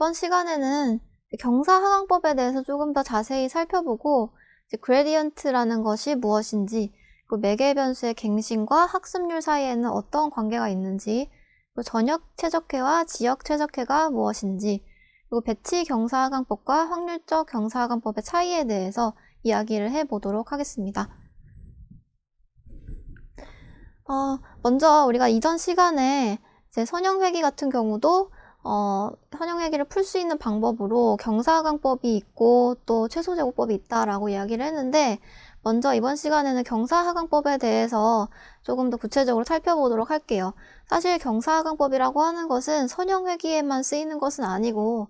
이번 시간에는 경사하강법에 대해서 조금 더 자세히 살펴보고 그레디언트라는 것이 무엇인지, 그 매개 변수의 갱신과 학습률 사이에는 어떤 관계가 있는지, 전역 최적화와 지역 최적화가 무엇인지, 그리고 배치 경사하강법과 확률적 경사하강법의 차이에 대해서 이야기를 해보도록 하겠습니다. 먼저 우리가 이전 시간에 이제 선형회귀 같은 경우도 선형회귀를 풀 수 있는 방법으로 경사하강법이 있고 또 최소제곱법이 있다라고 이야기를 했는데, 먼저 이번 시간에는 경사하강법에 대해서 조금 더 구체적으로 살펴보도록 할게요. 사실 경사하강법이라고 하는 것은 선형회귀에만 쓰이는 것은 아니고,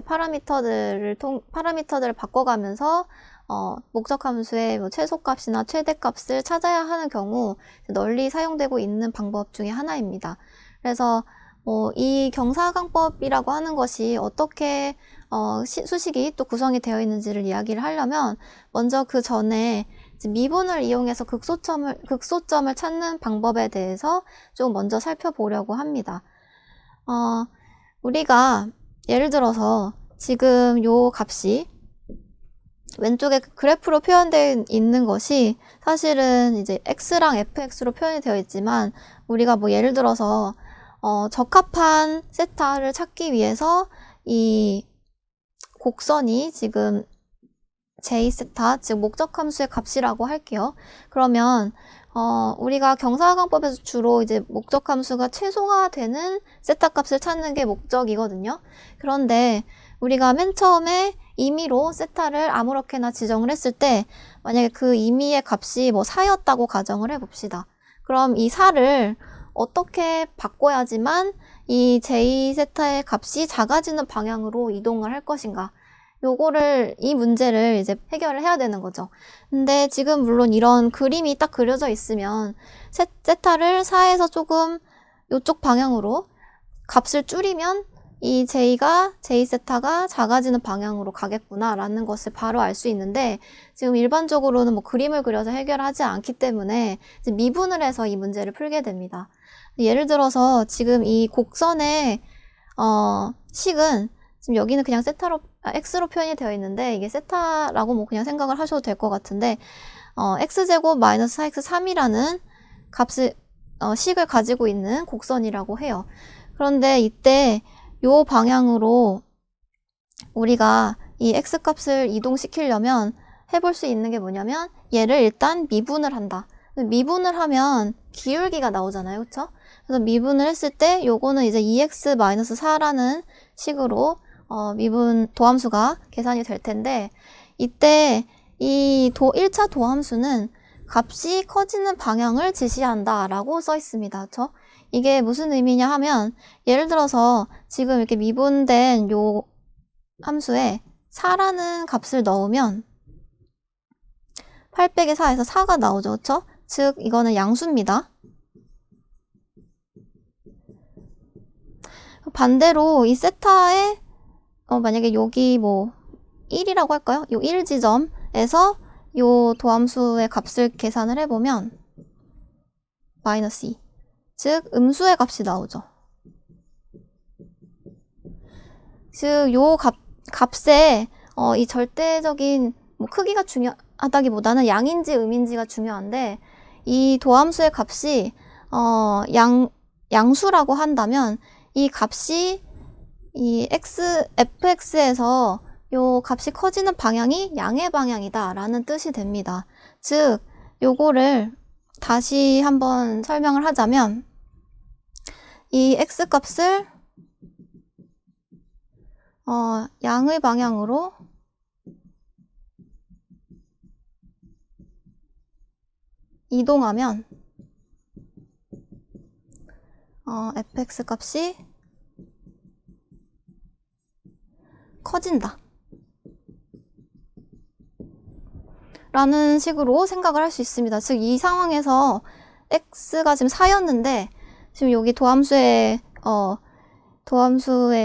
파라미터들을 바꿔가면서 목적함수의 최소값이나 최대값을 찾아야 하는 경우 널리 사용되고 있는 방법 중에 하나입니다. 그래서 이 경사하강법이라고 하는 것이 어떻게 수식이 또 구성이 되어 있는지를 이야기를 하려면, 먼저 그 전에 미분을 이용해서 극소점을 찾는 방법에 대해서 좀 먼저 살펴보려고 합니다. 우리가 예를 들어서 지금 요 값이 왼쪽에 그래프로 표현되어 있는 것이 사실은 이제 x랑 fx로 표현이 되어 있지만, 우리가 예를 들어서 적합한 세타를 찾기 위해서 이 곡선이 지금 j세타, 즉 목적함수의 값이라고 할게요. 그러면 우리가 경사하강법에서 주로 이제 목적함수가 최소화되는 세타 값을 찾는 게 목적이거든요. 그런데 우리가 맨 처음에 임의로 세타를 아무렇게나 지정을 했을 때, 만약에 그 임의의 값이 4였다고 가정을 해봅시다. 그럼 이 4를 어떻게 바꿔야지만 이 j세타의 값이 작아지는 방향으로 이동을 할 것인가, 이 문제를 이제 해결을 해야 되는 거죠. 근데 지금 물론 이런 그림이 딱 그려져 있으면 세타를 4에서 조금 이쪽 방향으로 값을 줄이면 이 j세타가 작아지는 방향으로 가겠구나 라는 것을 바로 알 수 있는데, 지금 일반적으로는 그림을 그려서 해결하지 않기 때문에 이제 미분을 해서 이 문제를 풀게 됩니다. 예를 들어서 지금 이 곡선의 식은 지금 여기는 그냥 x로 표현이 되어 있는데, 이게 세타라고 그냥 생각을 하셔도 될 것 같은데, x제곱 마이너스 4x3이라는 식을 가지고 있는 곡선이라고 해요. 그런데 이때 요 방향으로 우리가 이 x값을 이동시키려면 해볼 수 있는 게 뭐냐면, 얘를 일단 미분을 한다. 미분을 하면 기울기가 나오잖아요. 그쵸? 그래서 미분을 했을 때 요거는 이제 2x-4라는 식으로 미분 도함수가 계산이 될 텐데, 이때 이 1차 도함수는 값이 커지는 방향을 지시한다 라고 써 있습니다. 그쵸? 이게 무슨 의미냐 하면, 예를 들어서 지금 이렇게 미분된 요 함수에 4라는 값을 넣으면 8 빼기 4에서 4가 나오죠. 그쵸? 즉 이거는 양수입니다. 반대로 이 세타에 만약에 여기 1이라고 할까요? 요 1 지점에서 요 도함수의 값을 계산을 해보면 마이너스 2, 즉 음수의 값이 나오죠. 즉 요 값에 이 절대적인 크기가 중요하다기보다는 양인지 음인지가 중요한데, 이 도함수의 값이 양수라고 한다면 이 값이 이 fx에서 요 값이 커지는 방향이 양의 방향이다 라는 뜻이 됩니다. 즉 요거를 다시 한번 설명을 하자면, 이 x값을 양의 방향으로 이동하면 fx 값이 커진다 라는 식으로 생각을 할 수 있습니다. 즉 이 상황에서 x가 지금 4였는데 지금 여기 도함수의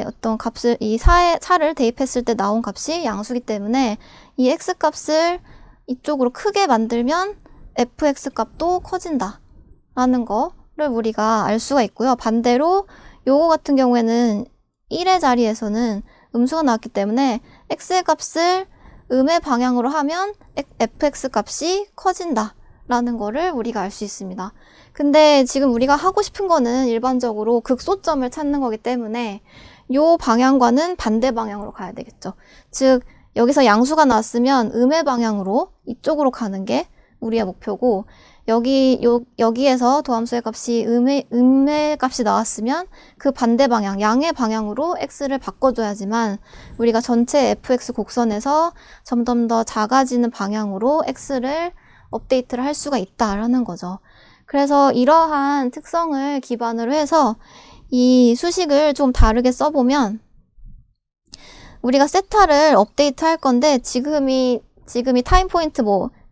어떤 값을, 이 4를 대입했을 때 나온 값이 양수기 때문에 이 x값을 이쪽으로 크게 만들면 fx 값도 커진다 라는 거를 우리가 알 수가 있고요. 반대로 요거 같은 경우에는 1의 자리에서는 음수가 나왔기 때문에 x의 값을 음의 방향으로 하면 fx 값이 커진다 라는 거를 우리가 알 수 있습니다. 근데 지금 우리가 하고 싶은 거는 일반적으로 극소점을 찾는 거기 때문에 요 방향과는 반대 방향으로 가야 되겠죠. 즉 여기서 양수가 나왔으면 음의 방향으로 이쪽으로 가는 게 우리의 목표고, 여기에서 도함수의 값이 음의 값이 나왔으면 그 반대 방향, 양의 방향으로 x를 바꿔줘야지만 우리가 전체 fx 곡선에서 점점 더 작아지는 방향으로 x를 업데이트를 할 수가 있다라는 거죠. 그래서 이러한 특성을 기반으로 해서 이 수식을 좀 다르게 써보면, 우리가 세타를 업데이트 할 건데 지금이 타임 포인트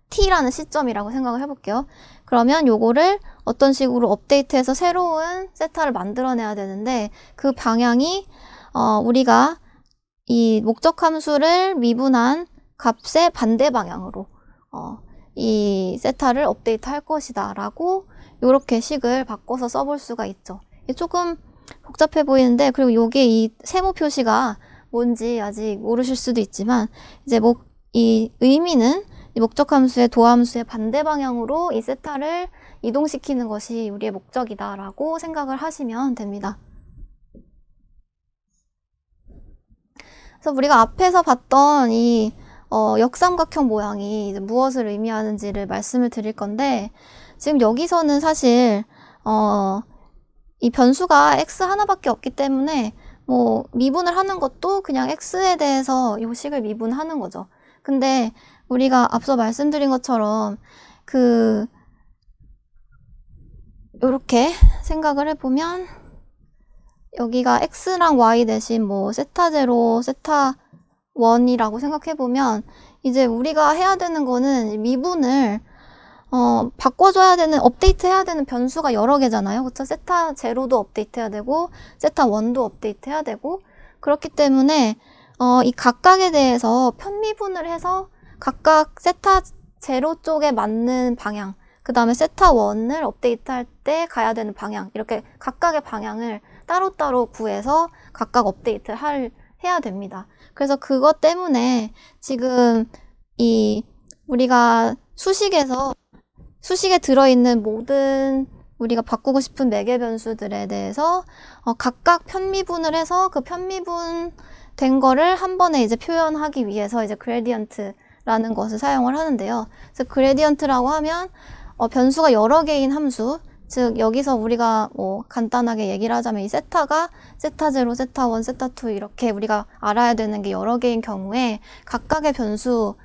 t라는 시점이라고 생각을 해볼게요. 그러면 요거를 어떤 식으로 업데이트해서 새로운 세타를 만들어내야 되는데, 그 방향이 우리가 이 목적 함수를 미분한 값의 반대 방향으로 이 세타를 업데이트 할 것이다 라고 요렇게 식을 바꿔서 써볼 수가 있죠. 조금 복잡해 보이는데, 그리고 요게 이 세모 표시가 뭔지 아직 모르실 수도 있지만, 이제 이 의미는 이 목적 함수의 도함수의 반대 방향으로 이 세타를 이동시키는 것이 우리의 목적이다 라고 생각을 하시면 됩니다. 그래서 우리가 앞에서 봤던 이 역삼각형 모양이 이제 무엇을 의미하는지를 말씀을 드릴 건데, 지금 여기서는 사실 이 변수가 x 하나밖에 없기 때문에 미분을 하는 것도 그냥 x에 대해서 이 식을 미분하는 거죠. 근데 우리가 앞서 말씀드린 것처럼 요렇게 생각을 해보면, 여기가 x랑 y 대신 세타 제로, 세타 1이라고 생각해보면, 이제 우리가 해야 되는 거는 미분을 바꿔줘야 되는, 업데이트 해야 되는 변수가 여러 개잖아요. 그쵸? 세타 제로도 업데이트 해야 되고, 세타 1도 업데이트 해야 되고, 그렇기 때문에 이 각각에 대해서 편미분을 해서 각각 세타 제로 쪽에 맞는 방향, 그 다음에 세타 1을 업데이트 할 때 가야 되는 방향, 이렇게 각각의 방향을 따로따로 구해서 각각 업데이트를 해야 됩니다. 그래서 그것 때문에 지금 우리가 수식에 들어있는 모든 우리가 바꾸고 싶은 매개 변수들에 대해서 각각 편미분을 해서 그 편미분 된 거를 한 번에 이제 표현하기 위해서 이제 그레디언트라는 것을 사용을 하는데요. 그래서 그레디언트라고 하면 변수가 여러 개인 함수, 즉 여기서 우리가 간단하게 얘기를 하자면 이 세타가 세타 0, 세타 1, 세타 2 이렇게 우리가 알아야 되는 게 여러 개인 경우에 각각의 변수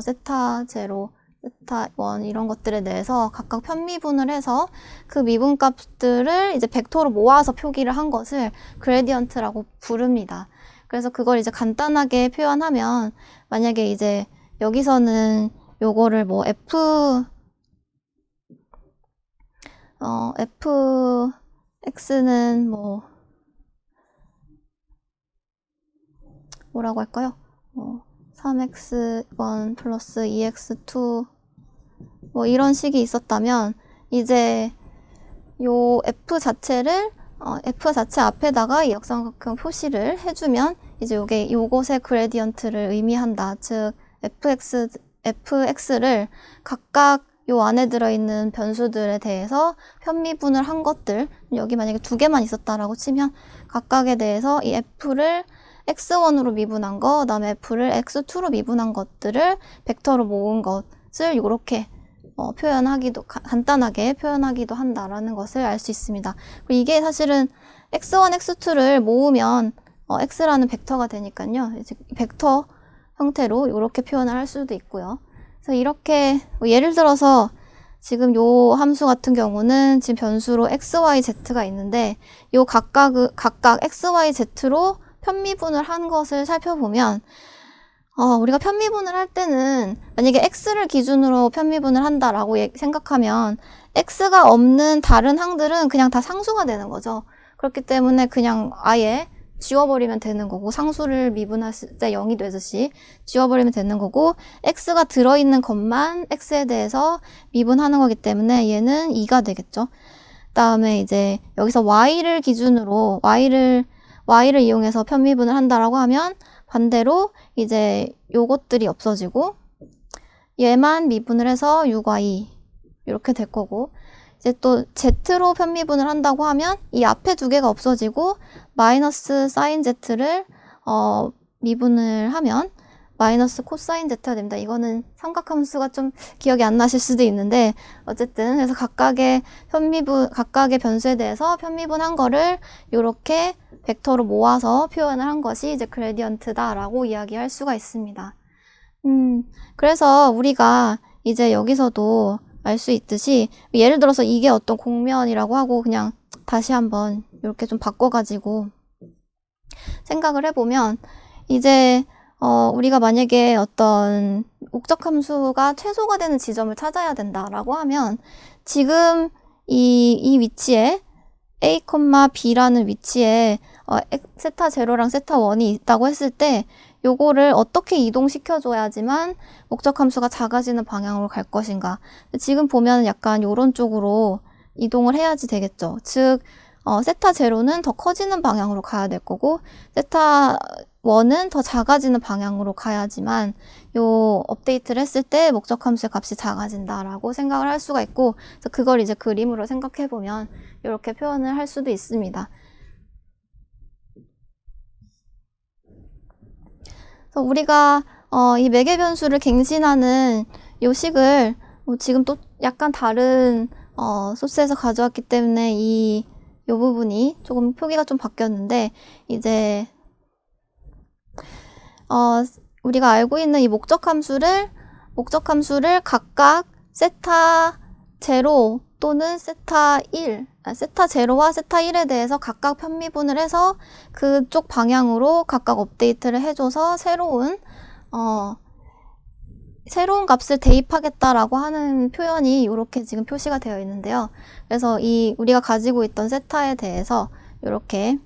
세타 0, 세타 1 이런 것들에 대해서 각각 편미분을 해서 그 미분 값들을 이제 벡터로 모아서 표기를 한 것을 그레디언트라고 부릅니다. 그래서 그걸 이제 간단하게 표현하면, 만약에 이제 여기서는 요거를 fx는 뭐라고 할까요? 3x1 플러스 2x2 이런 식이 있었다면, 이제 요 f 자체 앞에다가 이 역삼각형 표시를 해주면 이제 요것의 그레디언트를 의미한다. 즉 fx를 각각 요 안에 들어있는 변수들에 대해서 편미분을 한 것들, 여기 만약에 두 개만 있었다라고 치면 각각에 대해서 이 f를 x1으로 미분한 거, 그 다음에 f를 x2로 미분한 것들을 벡터로 모은 것을 이렇게 간단하게 표현하기도 한다라는 것을 알 수 있습니다. 그리고 이게 사실은 x1, x2를 모으면 x라는 벡터가 되니까요. 이제 벡터 형태로 이렇게 표현을 할 수도 있고요. 그래서 이렇게 예를 들어서 지금 요 함수 같은 경우는 지금 변수로 x, y, z가 있는데, 요 각각 x, y, z로 편미분을 한 것을 살펴보면, 우리가 편미분을 할 때는 만약에 x를 기준으로 편미분을 한다라고 생각하면 x가 없는 다른 항들은 그냥 다 상수가 되는 거죠. 그렇기 때문에 그냥 아예 지워버리면 되는 거고, 상수를 미분했을 때 0이 되듯이 지워버리면 되는 거고, x가 들어있는 것만 x에 대해서 미분하는 거기 때문에 얘는 2가 되겠죠. 그 다음에 이제 여기서 y를 기준으로 y를 이용해서 편미분을 한다라고 하면 반대로 이제 요것들이 없어지고 얘만 미분을 해서 6y 이렇게 될 거고, 이제 또 z로 편미분을 한다고 하면 이 앞에 두 개가 없어지고 마이너스 사인 z를 미분을 하면 마이너스 코사인 z가 됩니다. 이거는 삼각함수가 좀 기억이 안 나실 수도 있는데, 어쨌든 그래서 각각의 변수에 대해서 편미분한 거를 이렇게 벡터로 모아서 표현을 한 것이 이제 그레디언트다라고 이야기할 수가 있습니다. 그래서 우리가 이제 여기서도 알 수 있듯이, 예를 들어서 이게 어떤 공면이라고 하고 그냥 다시 한번 이렇게 좀 바꿔가지고 생각을 해보면, 이제 우리가 만약에 어떤 목적함수가 최소가 되는 지점을 찾아야 된다라고 하면, 지금 이 위치에 a, b라는 위치에 세타 제로랑 세타 원이 있다고 했을 때 요거를 어떻게 이동시켜줘야지만 목적함수가 작아지는 방향으로 갈 것인가. 지금 보면 약간 요런 쪽으로 이동을 해야지 되겠죠. 즉 세타 제로는 더 커지는 방향으로 가야 될 거고, 세타 원은 더 작아지는 방향으로 가야지만 요 업데이트를 했을 때 목적함수의 값이 작아진다라고 생각을 할 수가 있고, 그래서 그걸 이제 그림으로 생각해 보면 이렇게 표현을 할 수도 있습니다. 그래서 우리가 이 매개 변수를 갱신하는 요 식을 지금 또 약간 다른 소스에서 가져왔기 때문에 요 부분이 조금 표기가 좀 바뀌었는데, 이제 우리가 알고 있는 이 목적함수를 각각 세타 제로 또는 세타 1, 세타 제로와 세타 1에 대해서 각각 편미분을 해서 그쪽 방향으로 각각 업데이트를 해줘서 새로운 값을 대입하겠다라고 하는 표현이 이렇게 지금 표시가 되어 있는데요. 그래서 우리가 가지고 있던 세타에 대해서 이렇게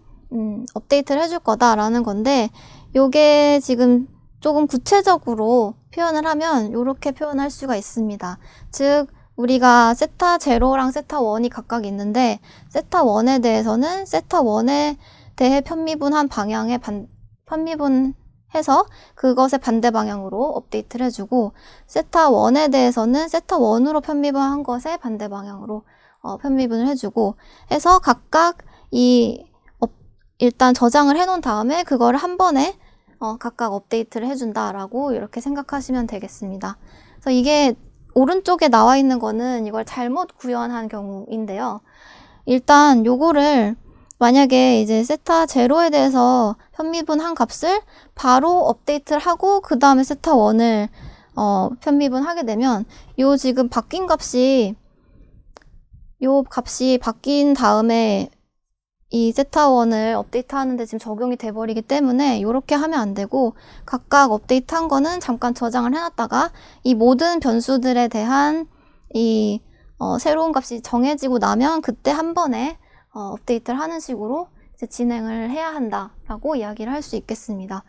업데이트를 해줄 거다라는 건데, 요게 지금 조금 구체적으로 표현을 하면 이렇게 표현할 수가 있습니다. 즉 우리가 세타 제로랑 세타 원이 각각 있는데, 세타 원에 대해서는 세타 원에 대해 편미분한 방향에 편미분해서 그것의 반대 방향으로 업데이트를 해주고, 세타 원에 대해서는 세타 원으로 편미분한 것의 반대 방향으로 편미분을 해주고 해서 각각 일단 저장을 해놓은 다음에 그거를 한 번에 각각 업데이트를 해준다라고 이렇게 생각하시면 되겠습니다. 그래서 이게 오른쪽에 나와 있는 거는 이걸 잘못 구현한 경우인데요. 일단 요거를 만약에 이제 세타 제로에 대해서 편미분한 값을 바로 업데이트를 하고 그 다음에 세타 원을 편미분하게 되면 요 지금 바뀐 값이 바뀐 다음에 이 세타 원을 업데이트 하는데 지금 적용이 돼버리기 때문에 이렇게 하면 안 되고, 각각 업데이트 한 거는 잠깐 저장을 해놨다가 이 모든 변수들에 대한 새로운 값이 정해지고 나면 그때 한 번에 업데이트를 하는 식으로 이제 진행을 해야 한다라고 이야기를 할 수 있겠습니다.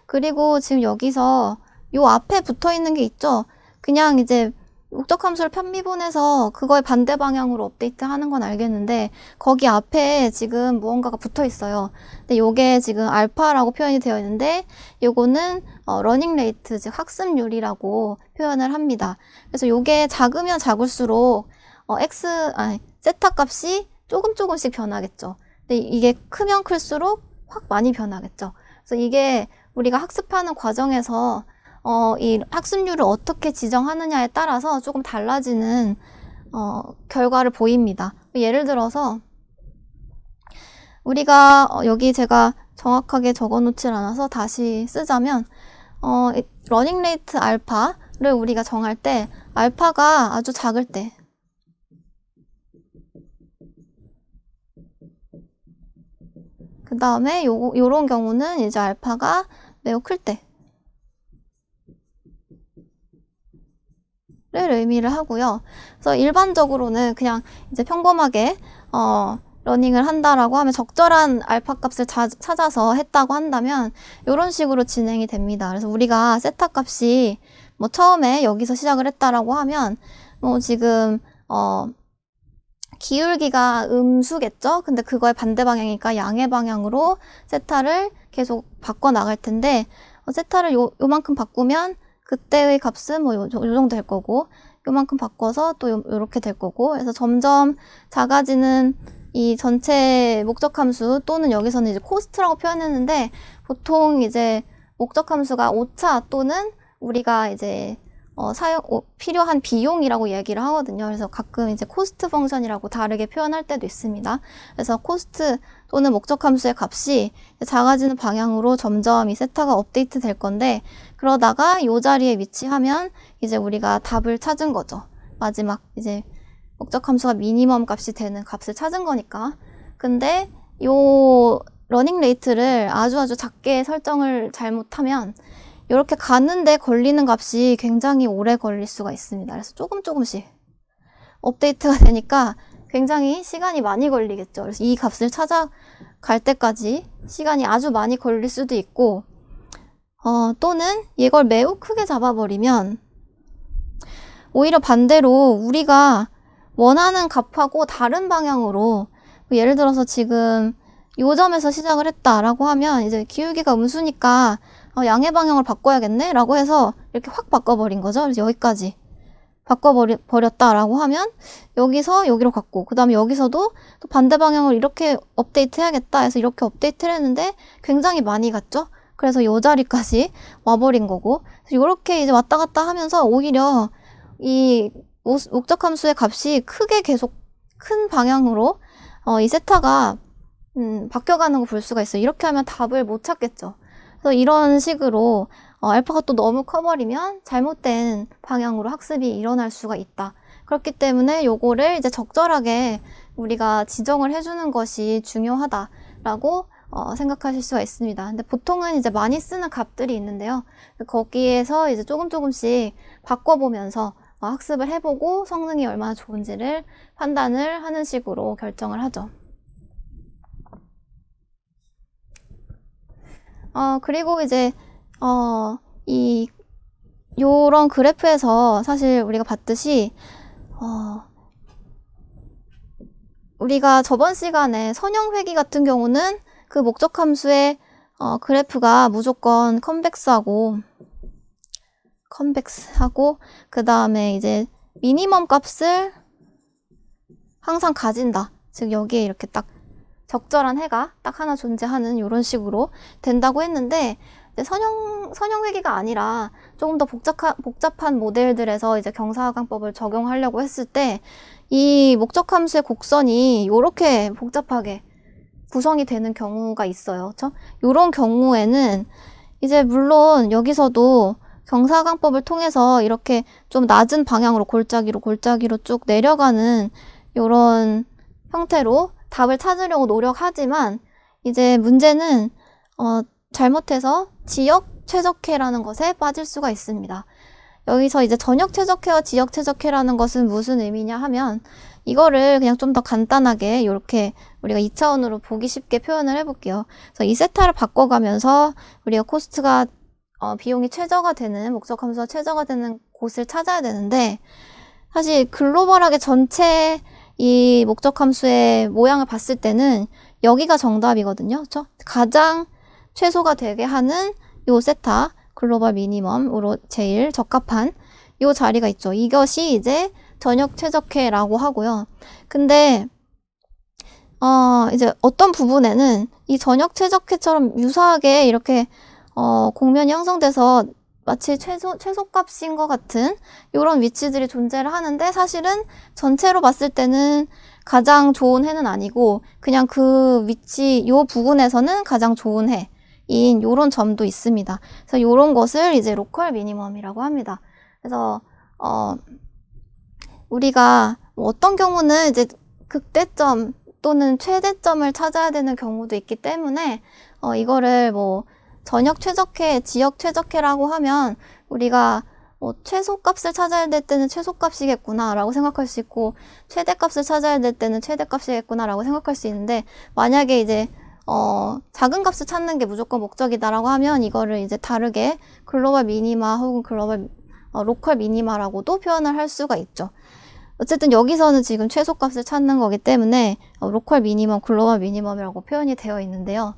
그리고 지금 여기서 요 앞에 붙어 있는 게 있죠. 그냥 이제 목적함수를 편미분해서 그거의 반대 방향으로 업데이트 하는 건 알겠는데, 거기 앞에 지금 무언가가 붙어 있어요. 근데 요게 지금 알파라고 표현이 되어 있는데, 요거는 러닝 레이트, 즉 학습률이라고 표현을 합니다. 그래서 요게 작으면 작을수록 세타 값이 조금씩 변하겠죠. 근데 이게 크면 클수록 확 많이 변하겠죠. 그래서 이게 우리가 학습하는 과정에서 이 학습률을 어떻게 지정하느냐에 따라서 조금 달라지는 결과를 보입니다. 예를 들어서 우리가 여기 제가 정확하게 적어놓질 않아서 다시 쓰자면 러닝 레이트 알파를 우리가 정할 때, 알파가 아주 작을 때, 그 다음에 요런 경우는 이제 알파가 매우 클 때 를 의미를 하고요. 그래서 일반적으로는 그냥 이제 평범하게 러닝을 한다라고 하면 적절한 알파 값을 찾아서 했다고 한다면 이런 식으로 진행이 됩니다. 그래서 우리가 세타 값이 처음에 여기서 시작을 했다라고 하면 지금 기울기가 음수겠죠? 근데 그거의 반대 방향이니까 양의 방향으로 세타를 계속 바꿔 나갈 텐데, 세타를 요만큼 바꾸면 그때의 값은 뭐 요 정도 될 거고, 요만큼 바꿔서 또 요렇게 될 거고, 그래서 점점 작아지는 이 전체 목적함수 또는 여기서는 이제 코스트라고 표현했는데, 보통 이제 목적함수가 오차 또는 우리가 이제 필요한 비용이라고 얘기를 하거든요. 그래서 가끔 이제 코스트 펑션이라고 다르게 표현할 때도 있습니다. 그래서 코스트 또는 목적함수의 값이 작아지는 방향으로 점점 이 세타가 업데이트 될 건데, 그러다가 이 자리에 위치하면 이제 우리가 답을 찾은 거죠. 마지막 이제 목적함수가 미니멈 값이 되는 값을 찾은 거니까. 근데 요 러닝 레이트를 아주 작게 설정을 잘못하면 이렇게 가는데 걸리는 값이 굉장히 오래 걸릴 수가 있습니다. 그래서 조금씩 업데이트가 되니까 굉장히 시간이 많이 걸리겠죠. 그래서 이 값을 찾아갈 때까지 시간이 아주 많이 걸릴 수도 있고, 또는 이걸 매우 크게 잡아버리면 오히려 반대로 우리가 원하는 값하고 다른 방향으로, 예를 들어서 지금 요 점에서 시작을 했다라고 하면 이제 기울기가 음수니까 양의 방향을 바꿔야겠네 라고 해서 이렇게 확 바꿔버린 거죠. 그래서 여기까지 바꿔버렸다라고 하면 여기서 여기로 갔고, 그 다음에 여기서도 또 반대 방향을 이렇게 업데이트 해야겠다 해서 이렇게 업데이트를 했는데 굉장히 많이 갔죠. 그래서 요 자리까지 와버린 거고, 이렇게 이제 왔다 갔다 하면서 오히려 이 목적함수의 값이 크게 계속 큰 방향으로 이 세타가 바뀌어가는 거 볼 수가 있어요. 이렇게 하면 답을 못 찾겠죠. 그래서 이런 식으로 알파가 또 너무 커버리면 잘못된 방향으로 학습이 일어날 수가 있다. 그렇기 때문에 요거를 이제 적절하게 우리가 지정을 해주는 것이 중요하다라고 생각하실 수가 있습니다. 근데 보통은 이제 많이 쓰는 값들이 있는데요. 거기에서 이제 조금씩 바꿔보면서 학습을 해보고 성능이 얼마나 좋은지를 판단을 하는 식으로 결정을 하죠. 그리고 이제 요런 그래프에서 사실 우리가 봤듯이 우리가 저번 시간에 선형회귀 같은 경우는 그 목적함수의 그래프가 무조건 컨벡스하고 그 다음에 이제 미니멈 값을 항상 가진다. 즉 여기에 이렇게 딱 적절한 해가 딱 하나 존재하는 이런 식으로 된다고 했는데, 이제 선형회귀가 아니라 조금 더 복잡한 모델들에서 이제 경사하강법을 적용하려고 했을 때 이 목적함수의 곡선이 이렇게 복잡하게 구성이 되는 경우가 있어요. 그렇죠? 이런 경우에는 이제 물론 여기서도 경사하강법을 통해서 이렇게 좀 낮은 방향으로 골짜기로 쭉 내려가는 이런 형태로 답을 찾으려고 노력하지만, 이제 문제는 잘못해서 지역 최적해라는 것에 빠질 수가 있습니다. 여기서 이제 전역 최적해와 지역 최적해라는 것은 무슨 의미냐 하면, 이거를 그냥 좀 더 간단하게 이렇게 우리가 2차원으로 보기 쉽게 표현을 해볼게요. 그래서 이 세타를 바꿔가면서 우리가 코스트가 비용이 최저가 되는, 목적함수가 최저가 되는 곳을 찾아야 되는데, 사실 글로벌하게 전체 이 목적함수의 모양을 봤을 때는 여기가 정답이거든요. 그렇죠? 가장 최소가 되게 하는 요 세타, 글로벌 미니멈으로 제일 적합한 요 자리가 있죠. 이것이 이제 전역 최적해라고 하고요. 근데 이제 어떤 부분에는 이 전역 최적해처럼 유사하게 이렇게 공면이 형성돼서 마치 최소값인 것 같은 이런 위치들이 존재를 하는데, 사실은 전체로 봤을 때는 가장 좋은 해는 아니고 그냥 그 위치 요 부분에서는 가장 좋은 해인 요런 점도 있습니다. 그래서 요런 것을 이제 로컬 미니멈이라고 합니다. 그래서 우리가 어떤 경우는 이제 극대점 또는 최대점을 찾아야 되는 경우도 있기 때문에 이거를 뭐 전역 최적해, 지역 최적해라고 하면 우리가 최소값을 찾아야 될 때는 최소값이겠구나 라고 생각할 수 있고, 최대값을 찾아야 될 때는 최대값이겠구나 라고 생각할 수 있는데, 만약에 이제 작은 값을 찾는 게 무조건 목적이다라고 하면 이거를 이제 다르게 글로벌 미니마 혹은 로컬 미니마라고도 표현을 할 수가 있죠. 어쨌든 여기서는 지금 최소값을 찾는 거기 때문에 로컬 미니멈, 글로벌 미니멈이라고 표현이 되어 있는데요.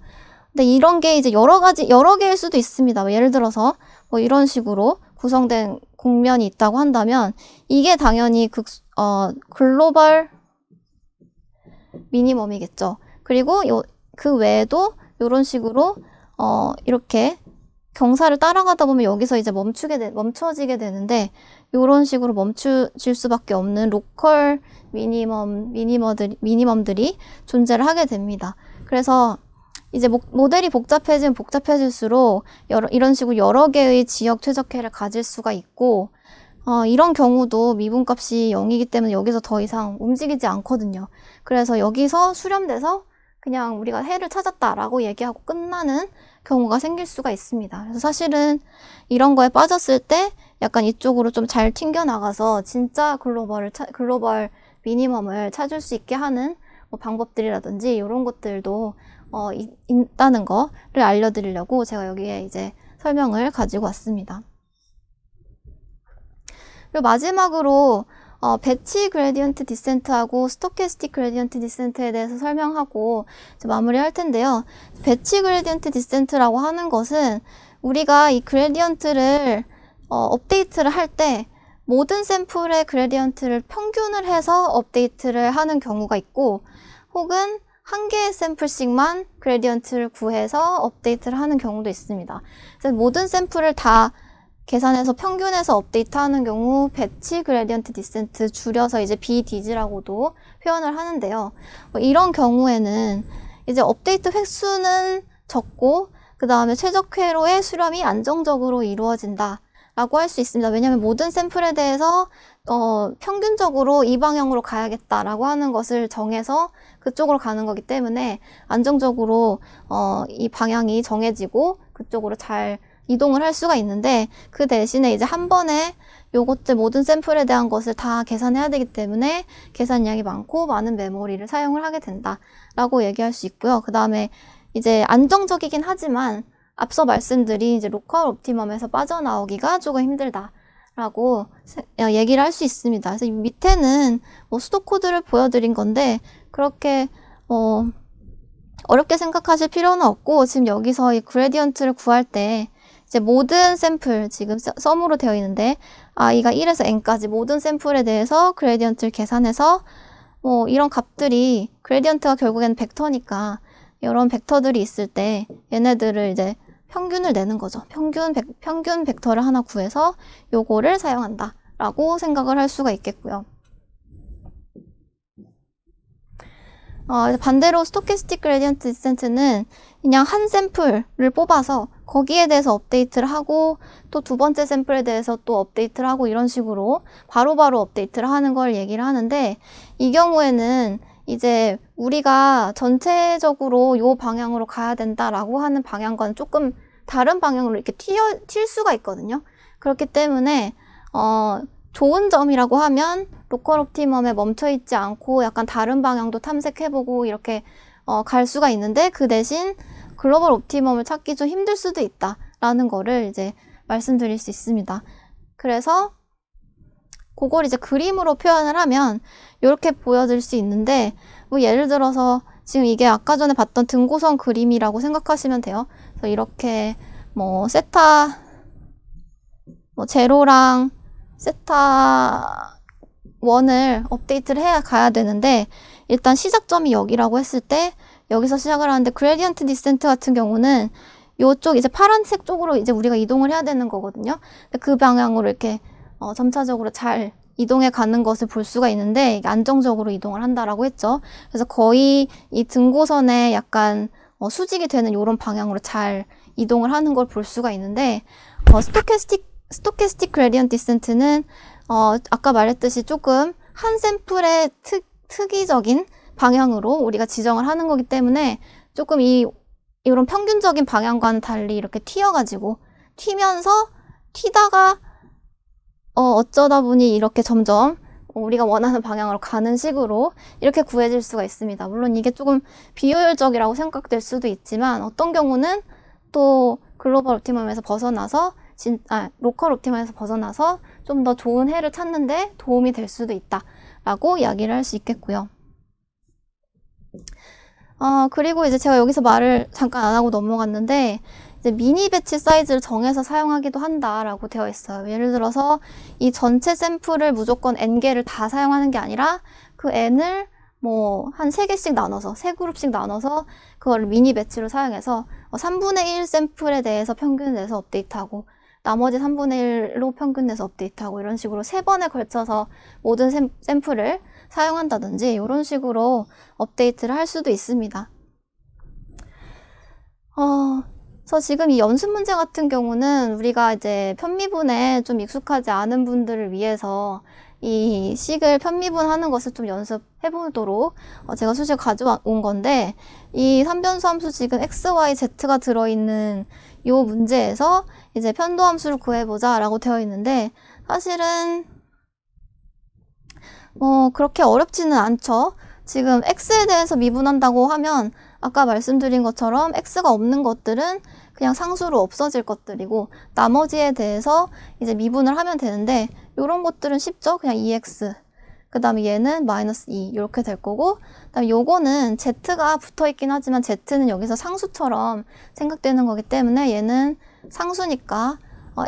근데 이런 게 이제 여러 개일 수도 있습니다. 뭐 예를 들어서 뭐 이런 식으로 구성된 공면이 있다고 한다면 이게 당연히 글로벌 미니멈이겠죠. 그리고 그 외에도 이런 식으로 이렇게 경사를 따라가다 보면 여기서 이제 멈춰지게 되는데 이런 식으로 멈춰질 수밖에 없는 로컬 미니멈들이 존재를 하게 됩니다. 그래서 이제 모델이 복잡해지면 복잡해질수록 이런 식으로 여러 개의 지역 최적화를 가질 수가 있고 이런 경우도 미분값이 0이기 때문에 여기서 더 이상 움직이지 않거든요. 그래서 여기서 수렴돼서 그냥 우리가 해를 찾았다라고 얘기하고 끝나는 경우가 생길 수가 있습니다. 그래서 사실은 이런 거에 빠졌을 때 약간 이쪽으로 좀 잘 튕겨나가서 진짜 글로벌 미니멈을 찾을 수 있게 하는 뭐 방법들이라든지 이런 것들도 있다는 거를 알려드리려고 제가 여기에 이제 설명을 가지고 왔습니다. 그리고 마지막으로 배치 그레디언트 디센트하고 스토캐스틱 그레디언트 디센트에 대해서 설명하고 이제 마무리할 텐데요. 배치 그레디언트 디센트라고 하는 것은 우리가 이 그레디언트를 업데이트를 할 때 모든 샘플의 그레디언트를 평균을 해서 업데이트를 하는 경우가 있고 혹은 한 개의 샘플씩만 그레디언트를 구해서 업데이트를 하는 경우도 있습니다. 그래서 모든 샘플을 다 계산해서 평균해서 업데이트하는 경우 배치 그레디언트 디센트 줄여서 이제 BDG라고도 표현을 하는데요. 이런 경우에는 이제 업데이트 획수는 적고 그 다음에 최적회로의 수렴이 안정적으로 이루어진다 라고 할 수 있습니다. 왜냐하면 모든 샘플에 대해서 평균적으로 이 방향으로 가야겠다라고 하는 것을 정해서 그쪽으로 가는 거기 때문에 안정적으로 이 방향이 정해지고 그쪽으로 잘 이동을 할 수가 있는데 그 대신에 이제 한 번에 요것들 모든 샘플에 대한 것을 다 계산해야 되기 때문에 계산량이 많고 많은 메모리를 사용을 하게 된다라고 얘기할 수 있고요. 그 다음에 이제 안정적이긴 하지만 앞서 말씀드린 이제 로컬 옵티멈에서 빠져나오기가 조금 힘들다라고 얘기를 할 수 있습니다. 그래서 이 밑에는 뭐 수도 코드를 보여드린 건데 그렇게 어렵게 생각하실 필요는 없고 지금 여기서 이 그레디언트를 구할 때 이제 모든 샘플 지금 썸으로 되어 있는데 i가 1에서 n까지 모든 샘플에 대해서 그레디언트를 계산해서 뭐 이런 값들이 그레디언트가 결국엔 벡터니까 이런 벡터들이 있을 때 얘네들을 이제 평균을 내는 거죠. 평균 벡터를 하나 구해서 요거를 사용한다 라고 생각을 할 수가 있겠고요. 반대로 스토캐스틱 그레디언트 디센트는 그냥 한 샘플을 뽑아서 거기에 대해서 업데이트를 하고 또 두 번째 샘플에 대해서 또 업데이트를 하고 이런 식으로 바로바로 업데이트를 하는 걸 얘기를 하는데 이 경우에는 이제 우리가 전체적으로 요 방향으로 가야 된다라고 하는 방향과는 조금 다른 방향으로 이렇게 튈 수가 있거든요. 그렇기 때문에 좋은 점이라고 하면 로컬 옵티멈에 멈춰있지 않고 약간 다른 방향도 탐색해보고 이렇게 갈 수가 있는데 그 대신 글로벌 옵티멈을 찾기 좀 힘들 수도 있다라는 거를 이제 말씀드릴 수 있습니다. 그래서 그걸 이제 그림으로 표현을 하면 이렇게 보여질 수 있는데 뭐 예를 들어서 지금 이게 아까 전에 봤던 등고선 그림이라고 생각하시면 돼요. 그래서 이렇게 뭐 세타 뭐 제로랑 세타 1을 업데이트를 해야 가야 되는데 일단 시작점이 여기라고 했을 때 여기서 시작을 하는데 그레디언트 디센트 같은 경우는 요쪽 이제 파란색 쪽으로 이제 우리가 이동을 해야 되는 거거든요. 그 방향으로 이렇게 점차적으로 잘 이동해 가는 것을 볼 수가 있는데 안정적으로 이동을 한다라고 했죠. 그래서 거의 이 등고선에 약간 수직이 되는 이런 방향으로 잘 이동을 하는 걸 볼 수가 있는데 스토캐스틱 그레디언트 디센트는 아까 말했듯이 조금 한 샘플의 특이적인 방향으로 우리가 지정을 하는 거기 때문에 조금 이런 평균적인 방향과는 달리 이렇게 튀면서 튀다가 어쩌다 보니 이렇게 점점 우리가 원하는 방향으로 가는 식으로 이렇게 구해질 수가 있습니다. 물론 이게 조금 비효율적이라고 생각될 수도 있지만 어떤 경우는 또 글로벌 옵티멈에서 벗어나서 로컬 옵티마에서 벗어나서 좀 더 좋은 해를 찾는데 도움이 될 수도 있다라고 이야기를 할 수 있겠고요. 그리고 이제 제가 여기서 말을 잠깐 안 하고 넘어갔는데, 이제 미니 배치 사이즈를 정해서 사용하기도 한다라고 되어 있어요. 예를 들어서 이 전체 샘플을 무조건 N개를 다 사용하는 게 아니라 그 N을 뭐 한 3개씩 나눠서, 3그룹씩 나눠서 그걸 미니 배치로 사용해서 3분의 1 샘플에 대해서 평균을 내서 업데이트하고 나머지 3분의 1로 평균 내서 업데이트하고 이런 식으로 3번에 걸쳐서 모든 샘플을 사용한다든지 이런 식으로 업데이트를 할 수도 있습니다. 그래서 지금 이 연습 문제 같은 경우는 우리가 이제 편미분에 좀 익숙하지 않은 분들을 위해서 이 식을 편미분하는 것을 좀 연습해 보도록 제가 수식 가져온 건데, 이 3변수 함수 지금 x, y, z가 들어있는 이 문제에서 이제 편도함수를 구해보자 라고 되어 있는데, 사실은 그렇게 어렵지는 않죠. 지금 x에 대해서 미분한다고 하면 아까 말씀드린 것처럼 x가 없는 것들은 그냥 상수로 없어질 것들이고, 나머지에 대해서 이제 미분을 하면 되는데, 이런 것들은 쉽죠. 그냥 2x, 그 다음에 얘는 마이너스 2 이렇게 될 거고, 그 다음에 요거는 z가 붙어 있긴 하지만 z는 여기서 상수처럼 생각되는 거기 때문에 얘는 상수니까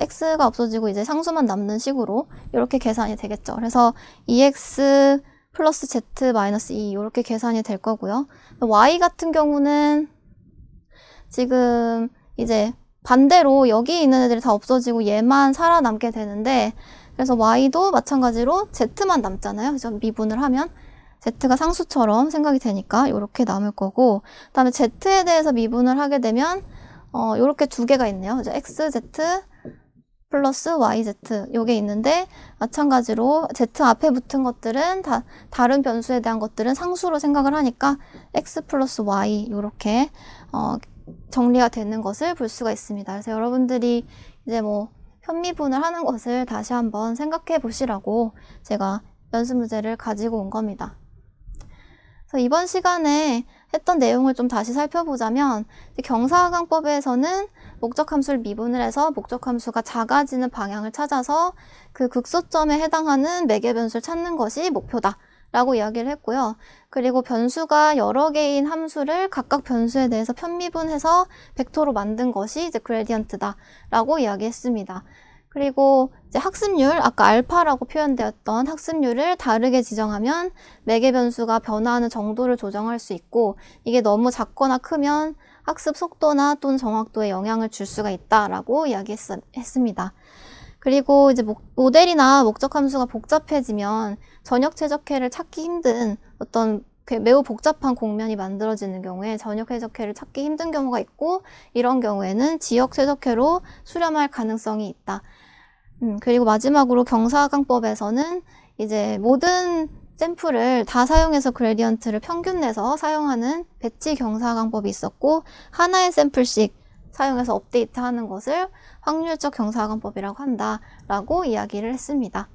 x가 없어지고 이제 상수만 남는 식으로 이렇게 계산이 되겠죠. 그래서 2x 플러스 z 마이너스 2 이렇게 계산이 될 거고요. y 같은 경우는 지금 이제 반대로 여기 있는 애들이 다 없어지고 얘만 살아남게 되는데, 그래서 y도 마찬가지로 z만 남잖아요. 그래서 미분을 하면 z가 상수처럼 생각이 되니까 이렇게 남을 거고, 그 다음에 z에 대해서 미분을 하게 되면 이렇게 두 개가 있네요. 그래서 xz 플러스 yz 요게 있는데, 마찬가지로 z 앞에 붙은 것들은 다른 변수에 대한 것들은 상수로 생각을 하니까 x 플러스 y 이렇게 정리가 되는 것을 볼 수가 있습니다. 그래서 여러분들이 이제 뭐 편미분을 하는 것을 다시 한번 생각해 보시라고 제가 연습 문제를 가지고 온 겁니다. 그래서 이번 시간에 했던 내용을 좀 다시 살펴보자면, 경사하강법에서는 목적함수를 미분을 해서 목적함수가 작아지는 방향을 찾아서 그 극소점에 해당하는 매개변수를 찾는 것이 목표다 라고 이야기를 했고요. 그리고 변수가 여러 개인 함수를 각각 변수에 대해서 편미분해서 벡터로 만든 것이 이제 그레디언트다 라고 이야기했습니다. 그리고 이제 학습률, 아까 알파라고 표현되었던 학습률을 다르게 지정하면 매개 변수가 변화하는 정도를 조정할 수 있고, 이게 너무 작거나 크면 학습 속도나 또는 정확도에 영향을 줄 수가 있다라고 이야기했습니다. 그리고 이제 모델이나 목적 함수가 복잡해지면 전역 최적해를 찾기 힘든 어떤 매우 복잡한 공면이 만들어지는 경우에 전역 최적해를 찾기 힘든 경우가 있고, 이런 경우에는 지역 최적해로 수렴할 가능성이 있다. 그리고 마지막으로 경사하강법에서는 이제 모든 샘플을 다 사용해서 그레디언트를 평균 내서 사용하는 배치 경사하강법이 있었고, 하나의 샘플씩 사용해서 업데이트하는 것을 확률적 경사하강법이라고 한다라고 이야기를 했습니다.